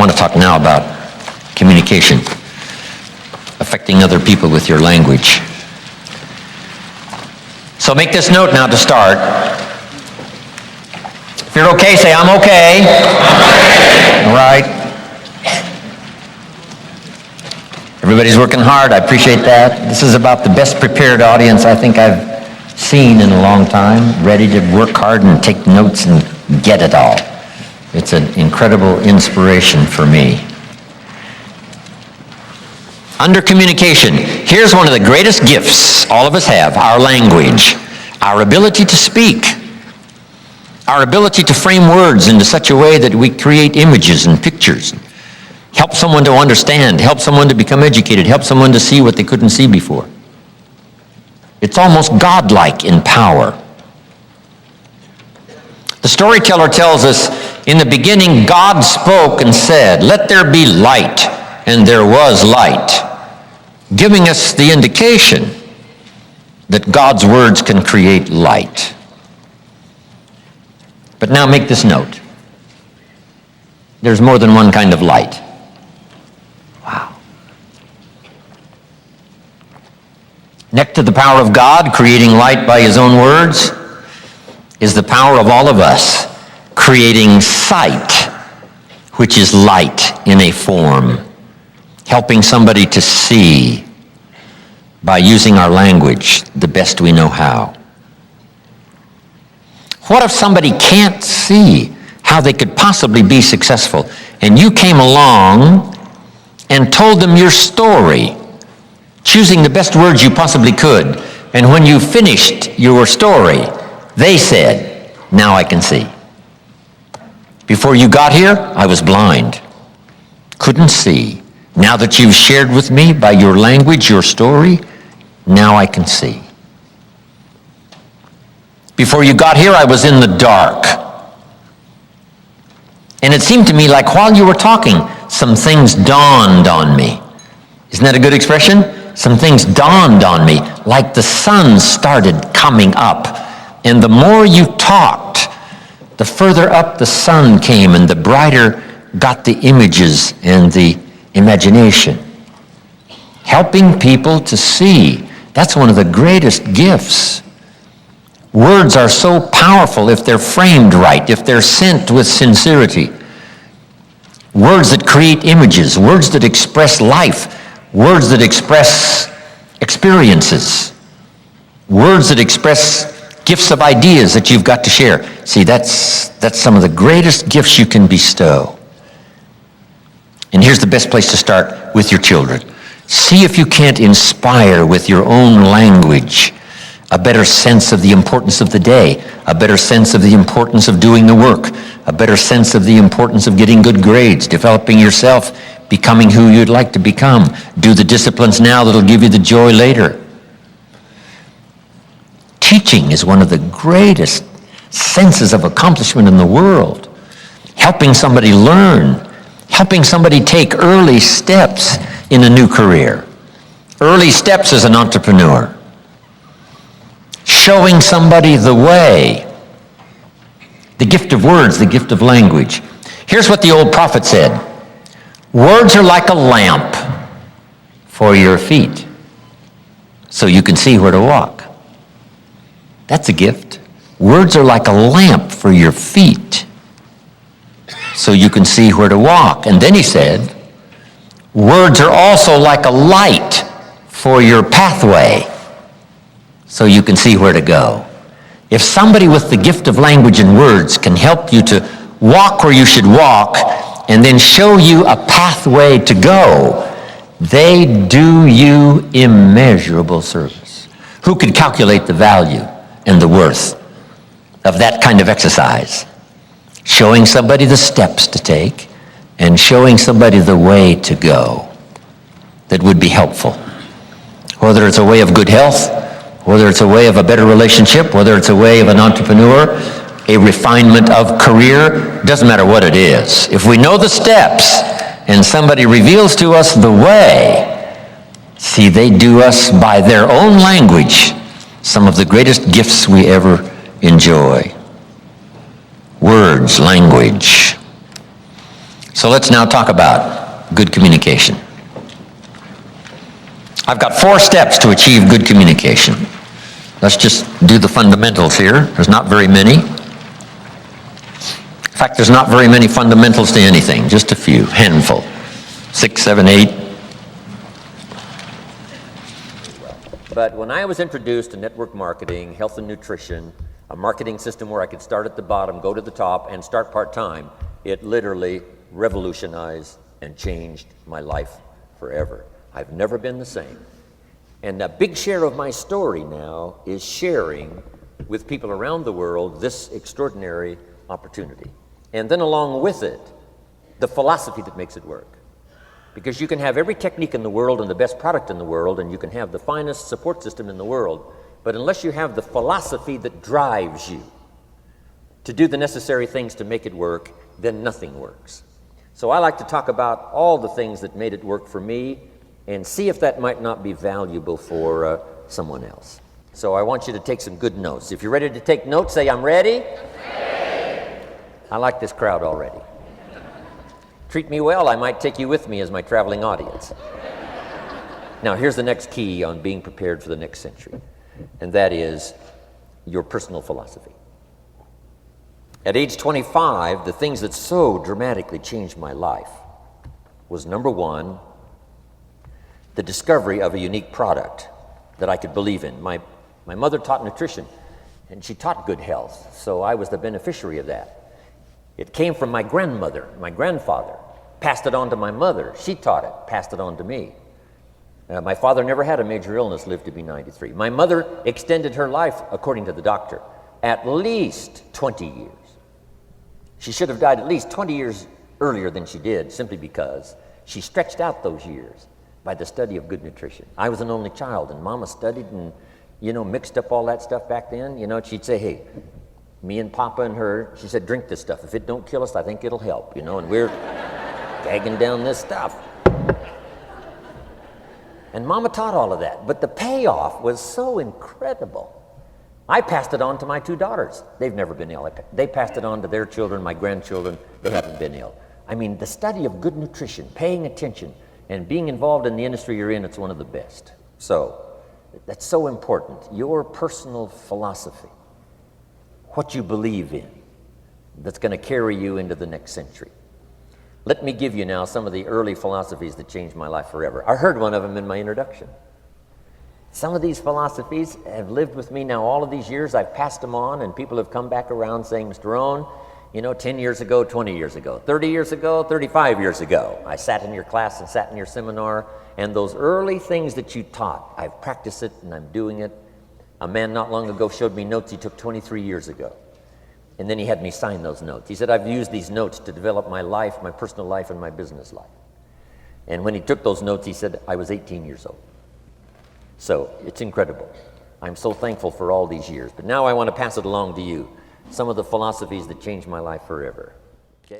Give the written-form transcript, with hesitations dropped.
want to talk now about communication, affecting other people with your language. So make this note now to start. If you're okay, say, I'm okay. All right. Everybody's working hard. I appreciate that. This is about the best prepared audience I think I've seen in a long time, ready to work hard and take notes and get it all. It's an incredible inspiration for me. Under communication, here's one of the greatest gifts all of us have, our language, our ability to speak, our ability to frame words into such a way that we create images and pictures, help someone to understand, help someone to become educated, help someone to see what they couldn't see before. It's almost godlike in power. The storyteller tells us, in the beginning, God spoke and said, "Let there be light," and there was light, giving us the indication that God's words can create light. But now make this note. There's more than one kind of light. Wow. Next to the power of God creating light by his own words is the power of all of us creating sight, which is light in a form, helping somebody to see by using our language the best we know how. What if somebody can't see how they could possibly be successful, and you came along and told them your story, choosing the best words you possibly could, and when you finished your story, they said, "Now I can see. Before you got here, I was blind, couldn't see. Now that you've shared with me by your language, your story, now I can see. Before you got here, I was in the dark. And it seemed to me like while you were talking, some things dawned on me." Isn't that a good expression? Some things dawned on me, like the sun started coming up. And the more you talked, the further up the sun came and the brighter got the images and the imagination. Helping people to see. That's one of the greatest gifts. Words are so powerful if they're framed right, if they're sent with sincerity. Words that create images, words that express life, words that express experiences, words that express gifts of ideas that you've got to share. See, that's some of the greatest gifts you can bestow. And here's the best place to start with your children. See if you can't inspire with your own language a better sense of the importance of the day, a better sense of the importance of doing the work, a better sense of the importance of getting good grades, developing yourself, becoming who you'd like to become. Do the disciplines now that'll give you the joy later. Teaching is one of the greatest senses of accomplishment in the world. Helping somebody learn, helping somebody take early steps in a new career, early steps as an entrepreneur, showing somebody the way, the gift of words, the gift of language. Here's what the old prophet said: "Words are like a lamp for your feet, so you can see where to walk." That's a gift. Words are like a lamp for your feet, so you can see where to walk. And then he said, words are also like a light for your pathway, so you can see where to go. If somebody with the gift of language and words can help you to walk where you should walk and then show you a pathway to go, they do you immeasurable service. Who could calculate the value and the worth of that kind of exercise? Showing somebody the steps to take and showing somebody the way to go that would be helpful. Whether it's a way of good health, whether it's a way of a better relationship, whether it's a way of an entrepreneur, a refinement of career, doesn't matter what it is. If we know the steps and somebody reveals to us the way, see, they do us by their own language some of the greatest gifts we ever enjoy. Words, language. So So let's now talk about good communication. I've got 4 steps to achieve good communication. Let's just do the fundamentals here. There's not very many. In fact, there's not very many fundamentals to anything, just a few, handful. 6, 7, 8. But when I was introduced to network marketing, health and nutrition, a marketing system where I could start at the bottom, go to the top, and start part-time, it literally revolutionized and changed my life forever. I've never been the same. And a big share of my story now is sharing with people around the world this extraordinary opportunity. And then along with it, the philosophy that makes it work. Because you can have every technique in the world and the best product in the world, and you can have the finest support system in the world, but unless you have the philosophy that drives you to do the necessary things to make it work, then nothing works. So I like to talk about all the things that made it work for me and see if that might not be valuable for someone else. So I want you to take some good notes. If you're ready to take notes, say, I'm ready. I like this crowd already. Treat me well, I might take you with me as my traveling audience. Now, here's the next key on being prepared for the next century, and that is your personal philosophy. At age 25, the things that so dramatically changed my life was, number one, the discovery of a unique product that I could believe in. My mother taught nutrition, and she taught good health, so I was the beneficiary of that. It came from my grandmother, my grandfather, passed it on to my mother. She taught it, passed it on to me. My father never had a major illness, lived to be 93. My mother extended her life, according to the doctor, at least 20 years. She should have died at least 20 years earlier than she did, simply because she stretched out those years by the study of good nutrition. I was an only child, and Mama studied and, mixed up all that stuff back then. She'd say, hey, me and Papa and her, she said, drink this stuff. If it don't kill us, I think it'll help, and we're gagging down this stuff. And Mama taught all of that, but the payoff was so incredible. I passed it on to my 2 daughters. They've never been ill. They passed it on to their children, my grandchildren. They haven't been ill. I mean, the study of good nutrition, paying attention, and being involved in the industry you're in, it's one of the best. So, that's so important. Your personal philosophy, what you believe in, that's going to carry you into the next century. Let me give you now some of the early philosophies that changed my life forever. I heard one of them in my introduction. Some of these philosophies have lived with me now all of these years. I've passed them on, and people have come back around saying, Mr. Rohn, 10 years ago, 20 years ago, 30 years ago, 35 years ago, I sat in your class and sat in your seminar, and those early things that you taught, I've practiced it and I'm doing it. A man not long ago showed me notes he took 23 years ago. And then he had me sign those notes. He said, I've used these notes to develop my life, my personal life, and my business life. And when he took those notes, he said, I was 18 years old. So it's incredible. I'm so thankful for all these years. But now I want to pass it along to you. Some of the philosophies that changed my life forever.